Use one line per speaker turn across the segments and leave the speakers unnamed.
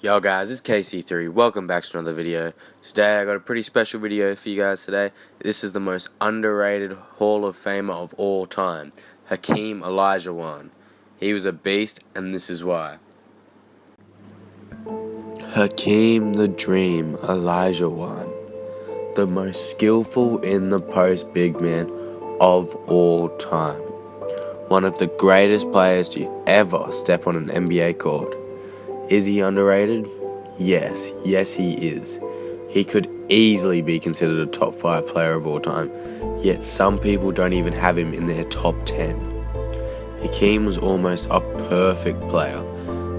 Yo guys, it's KC3. Welcome back to another video. Today I got a pretty special video for you guys today. This is the most underrated Hall of Famer of all time, Hakeem Olajuwon. He was a beast, and this is why. Hakeem the Dream Olajuwon, the most skillful in the post big man of all time. One of the greatest players to ever step on an NBA court. Is he underrated? Yes he is. He could easily be considered a top 5 player of all time, yet some people don't even have him in their top 10. Hakeem was almost a perfect player.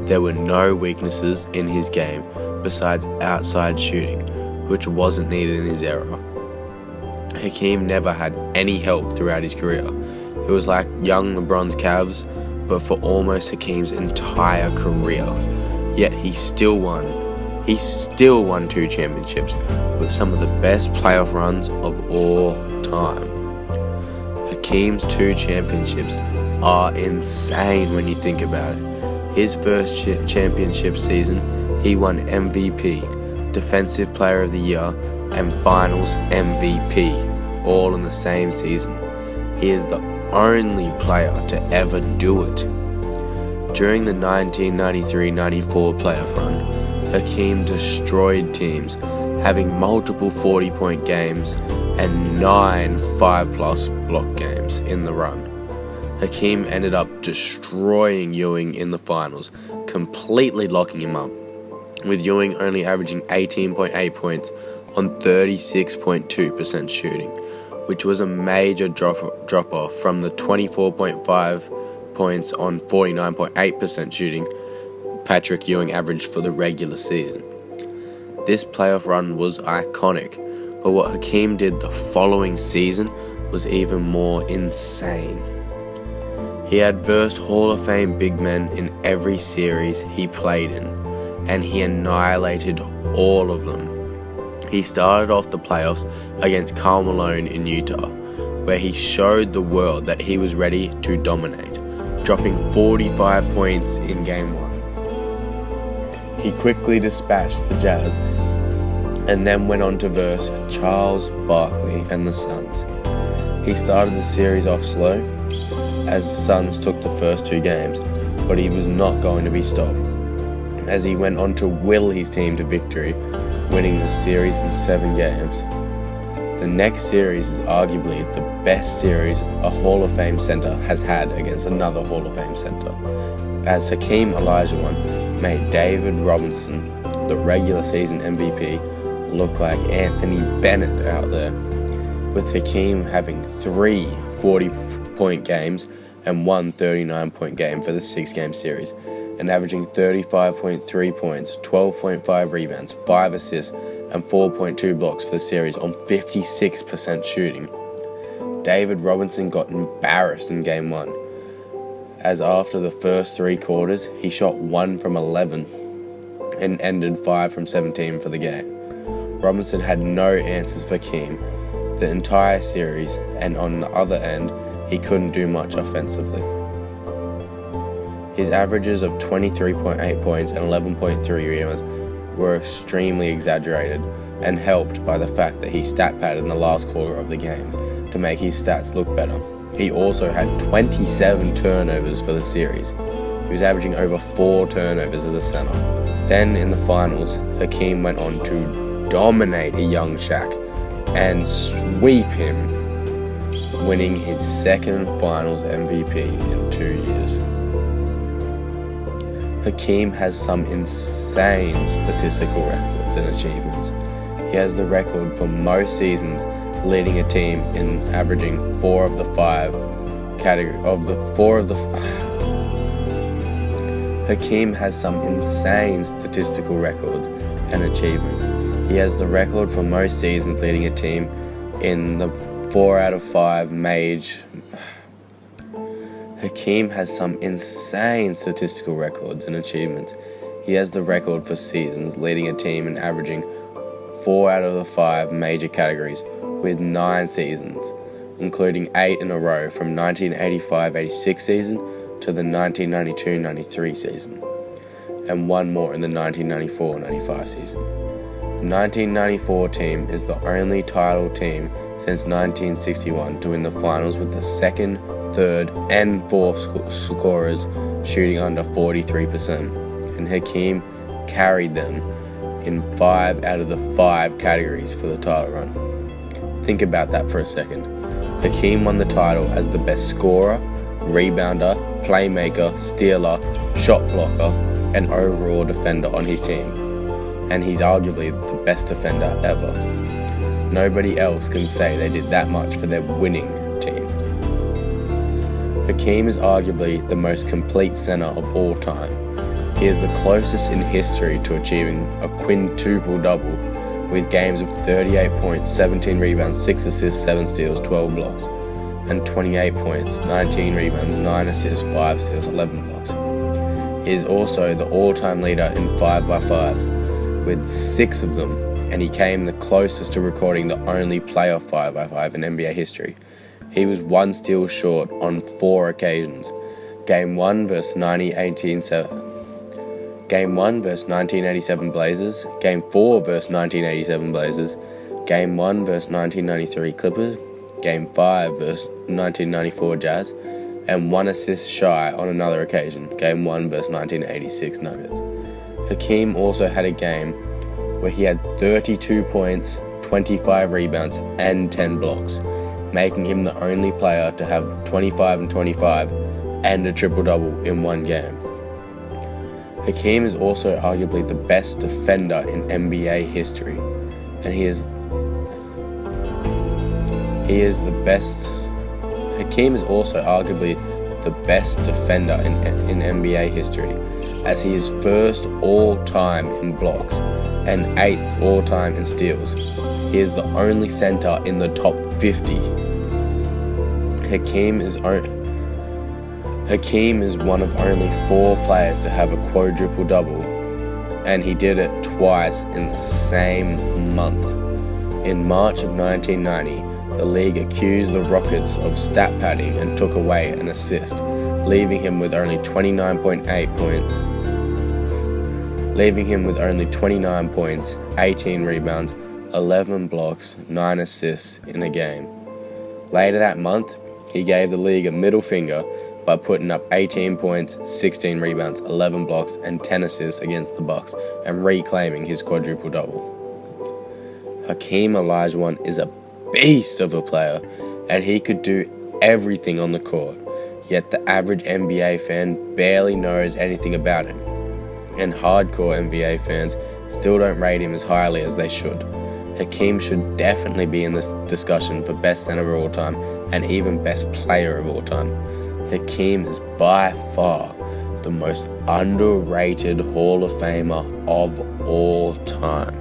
There were no weaknesses in his game besides outside shooting, which wasn't needed in his era. Hakeem never had any help throughout his career. It was like young LeBron's Cavs, but for almost Hakeem's entire career. Yet he still won 2 championships with some of the best playoff runs of all time. Hakeem's 2 championships are insane when you think about it. His first championship season, he won MVP, Defensive Player of the Year, and Finals MVP, all in the same season. He is the only player to ever do it. During the 1993-94 playoff run, Hakeem destroyed teams, having multiple 40-point games and 9 5-plus block games in the run. Hakeem ended up destroying Ewing in the finals, completely locking him up, with Ewing only averaging 18.8 points on 36.2% shooting, which was a major drop-off from the 24.5 points on 49.8% shooting Patrick Ewing averaged for the regular season. This playoff run was iconic, but what Hakeem did the following season was even more insane. He had versed Hall of Fame big men in every series he played in, and he annihilated all of them. He started off the playoffs against Karl Malone in Utah, where he showed the world that he was ready to dominate, dropping 45 points in Game 1. He quickly dispatched the Jazz and then went on to verse Charles Barkley and the Suns. He started the series off slow, as the Suns took the first 2 games, but he was not going to be stopped, as he went on to will his team to victory, winning the series in 7 games. The next series is arguably the best series a Hall of Fame center has had against another Hall of Fame center, as Hakeem Olajuwon made David Robinson, the regular season MVP, look like Anthony Bennett out there, with Hakeem having 3 40-point games and 1 39-point game for the 6-game series, and averaging 35.3 points, 12.5 rebounds, 5 assists, and 4.2 blocks for the series on 56% shooting. David Robinson got embarrassed in Game 1, as after the first 3 quarters, he shot 1 from 11 and ended 5 from 17 for the game. Robinson had no answers for Hakeem the entire series, and on the other end, he couldn't do much offensively. His averages of 23.8 points and 11.3 rebounds were extremely exaggerated and helped by the fact that he stat padded in the last quarter of the games to make his stats look better. He also had 27 turnovers for the series. He was averaging over 4 turnovers as a center. Then in the finals, Hakeem went on to dominate a young Shaq and sweep him, winning his 2nd finals MVP in 2 years. Hakeem has some insane statistical records and achievements. He has the record for most seasons leading a team in averaging 4 of the 5 Hakeem has some insane statistical records and achievements. He has the record for most seasons leading a team in the 4 out of 5 Hakeem has some insane statistical records and achievements. He has the record for seasons leading a team in averaging 4 out of the 5 major categories with 9 seasons, including 8 in a row from 1985-86 season to the 1992-93 season. and one more in the 1994-95 season. The 1994 team is the only title team since 1961 to win the finals with the second, third, and fourth scorers shooting under 43%, and Hakeem carried them in 5 out of the 5 categories for the title run. Think about that for a second. Hakeem won the title as the best scorer, rebounder, playmaker, stealer, shot blocker, and overall defender on his team, and he's arguably the best defender ever. Nobody else can say they did that much for their winning team. Hakeem is arguably the most complete center of all time. He is the closest in history to achieving a quintuple-double with games of 38 points, 17 rebounds, 6 assists, 7 steals, 12 blocks, and 28 points, 19 rebounds, 9 assists, 5 steals, 11 blocks. He is also the all-time leader in 5x5s with 6 of them, and he came the closest to recording the only playoff 5x5 in NBA history. He was 1 steal short on 4 occasions. Game 1 versus 1987 Blazers, Game 4 versus 1987 Blazers, Game 1 versus 1993 Clippers, Game 5 versus 1994 Jazz, and 1 assist shy on another occasion, Game 1 versus 1986 Nuggets. Hakeem also had a game where he had 32 points, 25 rebounds, and 10 blocks, making him the only player to have 25 and 25 and a triple-double in one game. Hakeem is also arguably the best defender in NBA history, and Hakeem is also arguably the best defender in NBA history, as he is first all-time in blocks and 8th all-time in steals. He is the only center in the top 50. Hakeem is one of only 4 players to have a quadruple-double, and he did it twice in the same month. In March of 1990, the league accused the Rockets of stat padding and took away an assist, leaving him with only 29 points, 18 rebounds, 11 blocks, 9 assists in a game. Later that month, he gave the league a middle finger by putting up 18 points, 16 rebounds, 11 blocks, and 10 assists against the Bucks and reclaiming his quadruple-double. Hakeem Olajuwon is a beast of a player, and he could do everything on the court, yet the average NBA fan barely knows anything about him, and hardcore NBA fans still don't rate him as highly as they should. Hakeem should definitely be in this discussion for best center of all time and even best player of all time. Hakeem is by far the most underrated Hall of Famer of all time.